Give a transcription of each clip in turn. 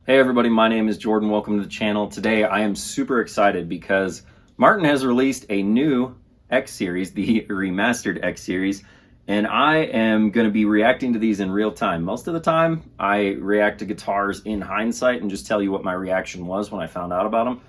Hey everybody, my name is Jordan. Welcome to the channel. Today I am super excited because Martin has released a new X series, the Remastered X series, and I am going to be reacting to these in real time. Most of the time I react to guitars in hindsight and just tell you what my reaction was when I found out about them.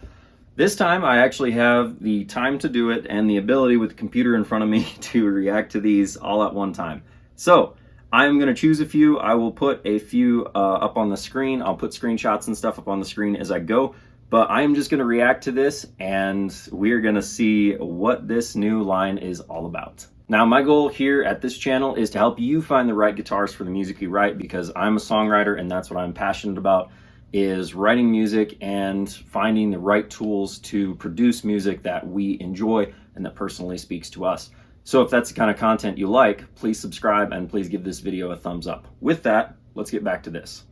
This time I actually have the time to do it and the ability with the computer in front of me to react to these all at one time. So I'm going to choose a few. I will put a few up on the screen. I'll put screenshots and stuff up on the screen as I go. But I'm just going to react to this and we're going to see what this new line is all about. Now, my goal here at this channel is to help you find the right guitars for the music you write, because I'm a songwriter and that's what I'm passionate about, is writing music and finding the right tools to produce music that we enjoy and that personally speaks to us. So if that's the kind of content you like, please subscribe and please give this video a thumbs up. With that, let's get back to this.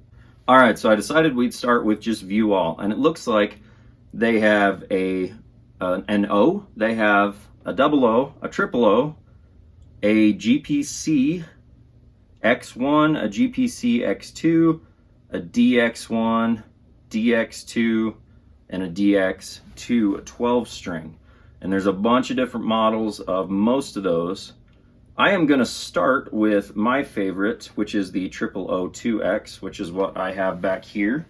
All right, so I decided we'd start with just view all, and it looks like they have an O, they have a double O, a triple O, a GPC X1, a GPC X2, a DX1, DX2, and a DX2, a 12 string. And there's a bunch of different models of most of those. I am going to start with my favorite, which is the 002X, which is what I have back here.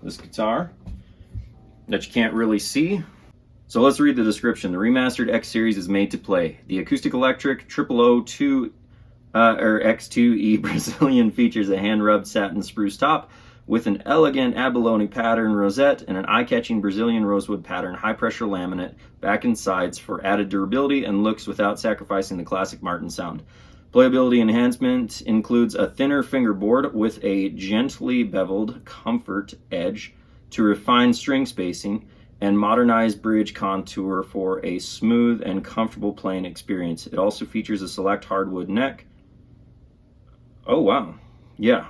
This guitar that you can't really see. So let's read the description. The Remastered X series is made to play. The acoustic electric 002 X2E Brazilian features a hand-rubbed satin spruce top with an elegant abalone pattern rosette and an eye-catching Brazilian rosewood pattern high-pressure laminate back and sides for added durability and looks without sacrificing the classic Martin sound. Playability enhancement includes a thinner fingerboard with a gently beveled comfort edge to refine string spacing and modernized bridge contour for a smooth and comfortable playing experience. It also features a select hardwood neck. Oh wow, yeah.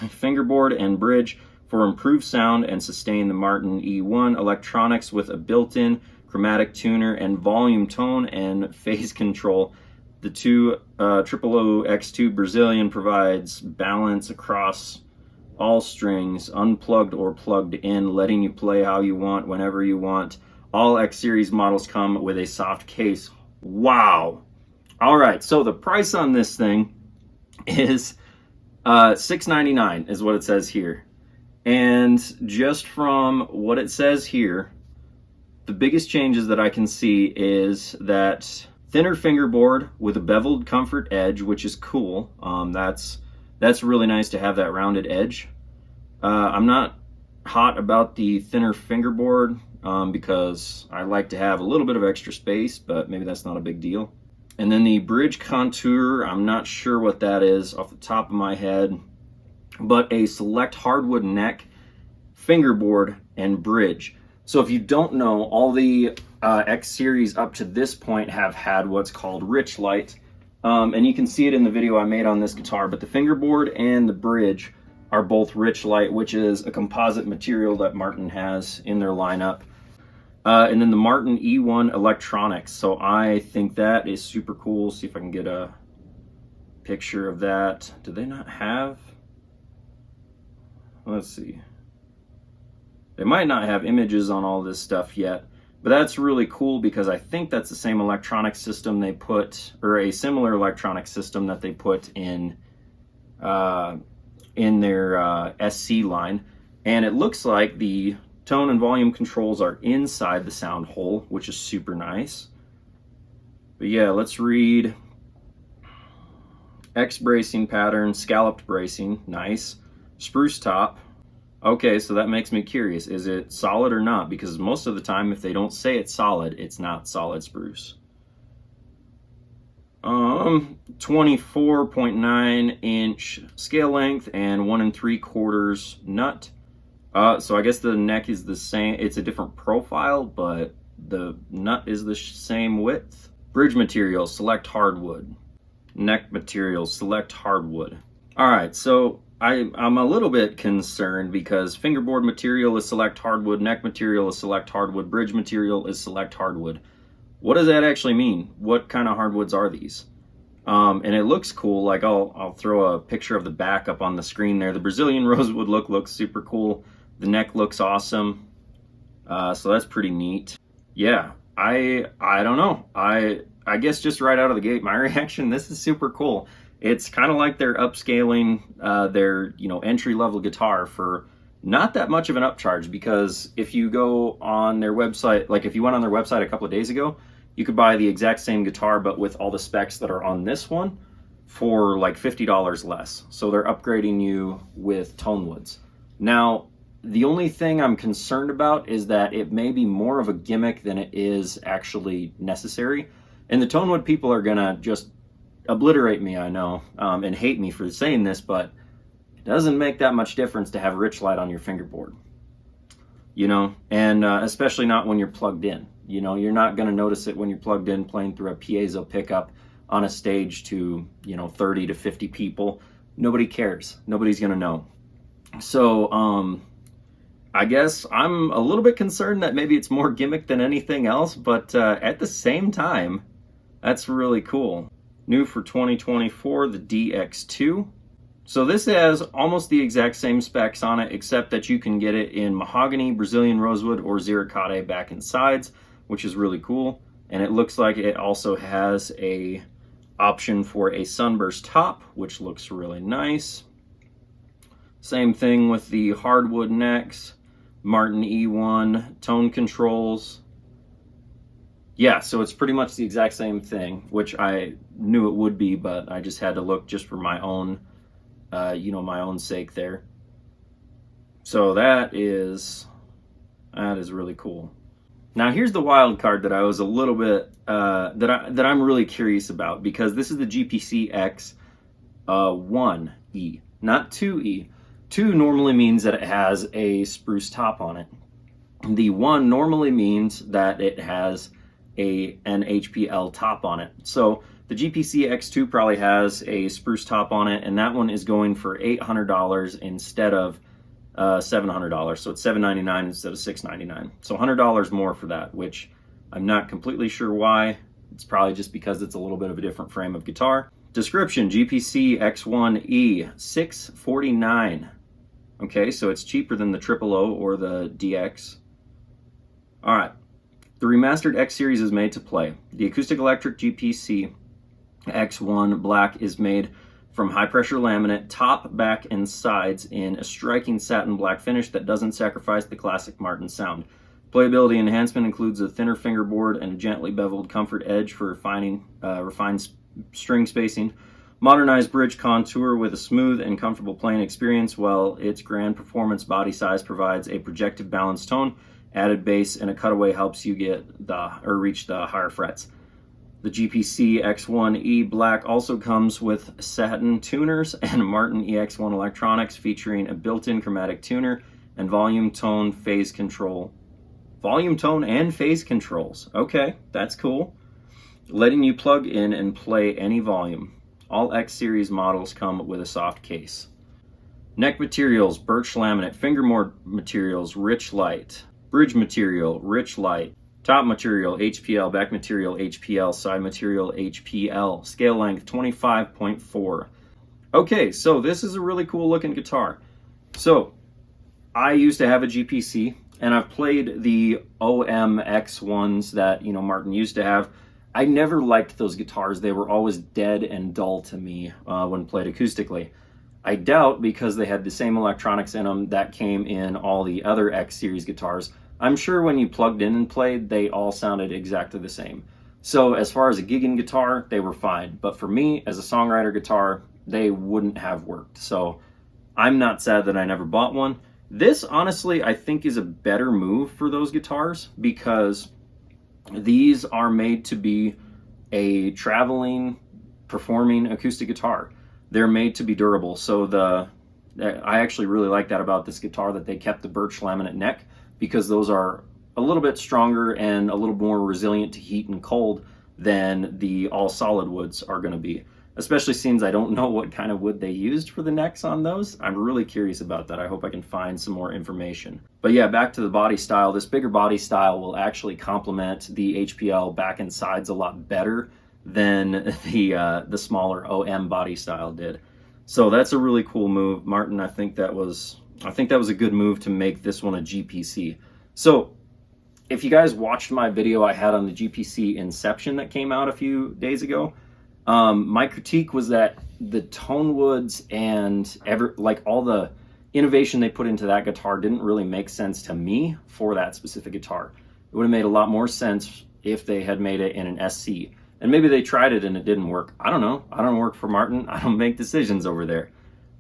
Fingerboard and bridge for improved sound and sustain the Martin E1 electronics with a built-in chromatic tuner and volume tone and phase control. The 000 X2 Brazilian provides balance across all strings, unplugged or plugged in, letting you play how you want, whenever you want. All X series models come with a soft case. Wow. All right, so the price on this thing is $6.99 is what it says here. And just from what it says here, the biggest changes that I can see is that thinner fingerboard with a beveled comfort edge, which is cool. That's really nice to have that rounded edge. I'm not hot about the thinner fingerboard because I like to have a little bit of extra space, but maybe that's not a big deal. And then the bridge contour, I'm not sure what that is off the top of my head, but a select hardwood neck, fingerboard, and bridge. So if you don't know, all the X series up to this point have had what's called rich light, and you can see it in the video I made on this guitar, but the fingerboard and the bridge are both rich light, which is a composite material that Martin has in their lineup. And then the Martin E1 electronics. So I think that is super cool. See if I can get a picture of that. Do they not have? Let's see. They might not have images on all this stuff yet, but that's really cool because I think that's the same electronic system they put, or a similar electronic system that they put in their SC line. And it looks like the tone and volume controls are inside the sound hole, which is super nice. But yeah, let's read. X bracing pattern, scalloped bracing, nice. Spruce top. Okay, so that makes me curious. Is it solid or not? Because most of the time, if they don't say it's solid, it's not solid spruce. 24.9 inch scale length and 1 3/4 nut. So I guess the neck is the same. It's a different profile, but the nut is the same width. Bridge material, select hardwood. Neck material, select hardwood. All right, so I'm a little bit concerned because fingerboard material is select hardwood, neck material is select hardwood, bridge material is select hardwood. What does that actually mean? What kind of hardwoods are these? And it looks cool. Like I'll throw a picture of the back up on the screen there. The Brazilian rosewood look looks super cool. The neck looks awesome. So that's pretty neat. Yeah, I don't know. I guess just right out of the gate, my reaction, this is super cool. It's kind of like they're upscaling their, entry level guitar for not that much of an upcharge, because if you go on their website, like if you went on their website a couple of days ago, you could buy the exact same guitar but with all the specs that are on this one for like $50 less. So they're upgrading you with tone woods. Now, the only thing I'm concerned about is that it may be more of a gimmick than it is actually necessary. And the Tonewood people are gonna just obliterate me, I know, and hate me for saying this, but it doesn't make that much difference to have rich light on your fingerboard, and especially not when you're plugged in. You're not gonna notice it when you're plugged in playing through a piezo pickup on a stage to, 30 to 50 people. Nobody cares. Nobody's gonna know. So, I guess I'm a little bit concerned that maybe it's more gimmick than anything else, but at the same time, that's really cool. New for 2024, the DX2. So this has almost the exact same specs on it, except that you can get it in mahogany, Brazilian rosewood, or ziricate back and sides, which is really cool. And it looks like it also has a option for a sunburst top, which looks really nice. Same thing with the hardwood necks. Martin E1 tone controls. Yeah, so it's pretty much the exact same thing, which I knew it would be, but I just had to look just for my own, my own sake there. So that is really cool. Now here's the wild card that I was a little bit that I'm really curious about, because this is the GPC X 1E, not 2E. 2 normally means that it has a spruce top on it. The 1 normally means that it has an HPL top on it. So the GPC X2 probably has a spruce top on it, and that one is going for $800 instead of $700. So it's $799 instead of $699. So $100 more for that, which I'm not completely sure why. It's probably just because it's a little bit of a different frame of guitar. Description: GPC X1E, $649. Okay, so it's cheaper than the O or the DX. All right, the Remastered X Series is made to play. The acoustic electric GPC X1 Black is made from high-pressure laminate, top, back, and sides in a striking satin black finish that doesn't sacrifice the classic Martin sound. Playability enhancement includes a thinner fingerboard and a gently beveled comfort edge for refined string spacing. Modernized bridge contour with a smooth and comfortable playing experience, while its grand performance body size provides a projected balanced tone. Added bass and a cutaway helps you reach the higher frets. The GPC X1E Black also comes with satin tuners and Martin EX1 electronics, featuring a built-in chromatic tuner and volume, tone, phase control. Volume, tone, and phase controls. Okay, that's cool. Letting you plug in and play any volume. All X Series models come with a soft case. Neck materials: birch laminate. Fingerboard materials: rich light. Bridge material: rich light. Top material: HPL. Back material: HPL. Side material: HPL. Scale length: 25.4. Okay, so this is a really cool looking guitar. So I used to have a GPC, and I've played the OMX ones that Martin used to have. I never liked those guitars. They were always dead and dull to me when played acoustically. I doubt because they had the same electronics in them that came in all the other X Series guitars. I'm sure when you plugged in and played, they all sounded exactly the same. So as far as a gigging guitar, they were fine. But for me, as a songwriter guitar, they wouldn't have worked. So I'm not sad that I never bought one. This, honestly, I think is a better move for those guitars, because these are made to be a traveling, performing acoustic guitar. They're made to be durable. So I actually really like that about this guitar, that they kept the birch laminate neck, because those are a little bit stronger and a little more resilient to heat and cold than the all solid woods are going to be. Especially since I don't know what kind of wood they used for the necks on those. I'm really curious about that. I hope I can find some more information. But yeah, back to the body style. This bigger body style will actually complement the HPL back and sides a lot better than the smaller OM body style did. So that's a really cool move, Martin. I think that was a good move to make this one a GPC. So if you guys watched my video I had on the GPC Inception that came out a few days ago, my critique was that the tone woods and all the innovation they put into that guitar didn't really make sense to me for that specific guitar. It would have made a lot more sense if they had made it in an SC. And maybe they tried it and it didn't work. I don't know. I don't work for Martin. I don't make decisions over there.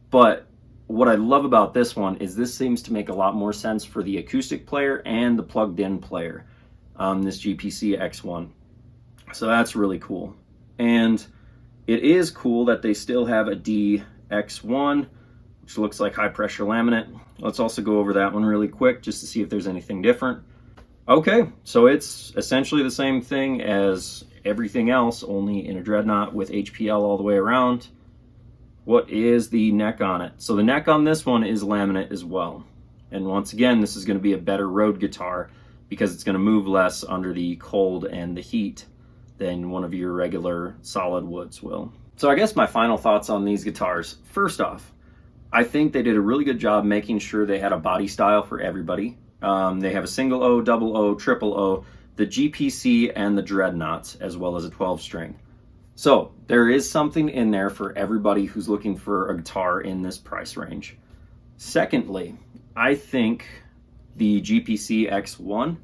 But what I love about this one is this seems to make a lot more sense for the acoustic player and the plugged in player, this GPC X1. So that's really cool. And it is cool that they still have a DX1, which looks like high pressure laminate. Let's also go over that one really quick just to see if there's anything different. Okay, so it's essentially the same thing as everything else, only in a dreadnought with HPL all the way around. What is the neck on it? So the neck on this one is laminate as well. And once again, this is going to be a better road guitar because it's going to move less under the cold and the heat than one of your regular solid woods will. So I guess my final thoughts on these guitars. First off, I think they did a really good job making sure they had a body style for everybody. They have a single O, double O, triple O, the GPC, and the dreadnoughts, as well as a 12-string. So there is something in there for everybody who's looking for a guitar in this price range. Secondly, I think the GPC X1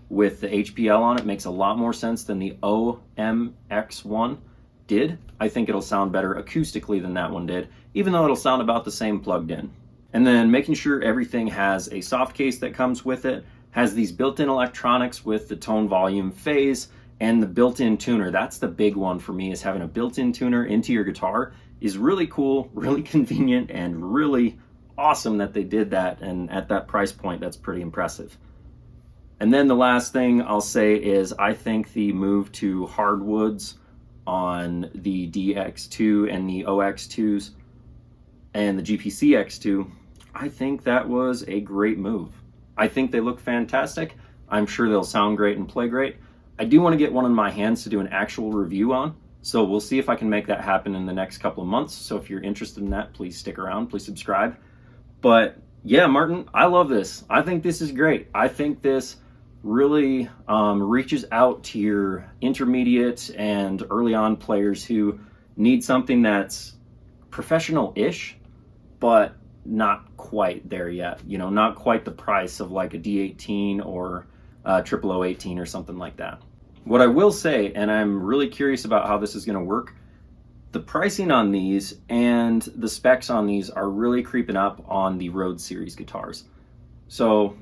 with the HPL on it makes a lot more sense than the OM X1 did. I think it'll sound better acoustically than that one did, even though it'll sound about the same plugged in. And then making sure everything has a soft case that comes with it, has these built-in electronics with the tone, volume, phase, and the built-in tuner. That's the big one for me, is having a built-in tuner into your guitar is really cool, really convenient, and really awesome that they did that. And at that price point, that's pretty impressive. And then the last thing I'll say is I think the move to hardwoods on the DX2 and the OX2s and the GPC X2, I think that was a great move. I think they look fantastic. I'm sure they'll sound great and play great. I do want to get one in my hands to do an actual review on, so we'll see if I can make that happen in the next couple of months. So if you're interested in that, please stick around, please subscribe. But yeah, Martin, I love this. I think this is great. I think this really reaches out to your intermediate and early on players who need something that's professional-ish, but not quite there yet. You know, not quite the price of like a D18 or a 0018 or something like that. What I will say, and I'm really curious about how this is going to work, the pricing on these and the specs on these are really creeping up on the Road Series guitars. So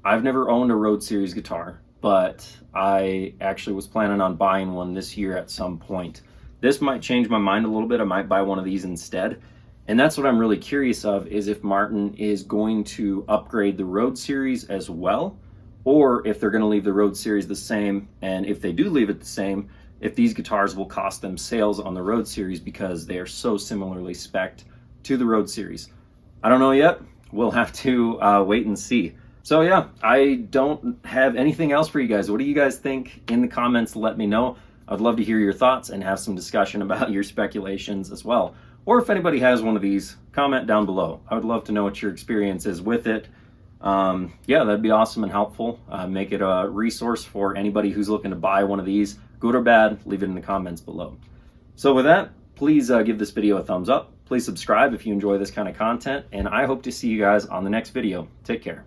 I've never owned a Road Series guitar, but I actually was planning on buying one this year at some point. This might change my mind a little bit. I might buy one of these instead. And that's what I'm really curious of, is if Martin is going to upgrade the Road Series as well, or if they're going to leave the Road Series the same, and if they do leave it the same, if these guitars will cost them sales on the Road Series because they are so similarly spec'd to the Road Series. I don't know yet. We'll have to wait and see. So yeah, I don't have anything else for you guys. What do you guys think? In the comments, let me know. I'd love to hear your thoughts and have some discussion about your speculations as well. Or if anybody has one of these, comment down below. I would love to know what your experience is with it. Yeah, that'd be awesome and helpful. Make it a resource for anybody who's looking to buy one of these, good or bad. Leave it in the comments below. So with that, please give this video a thumbs up. Please subscribe if you enjoy this kind of content, and I hope to see you guys on the next video. Take care.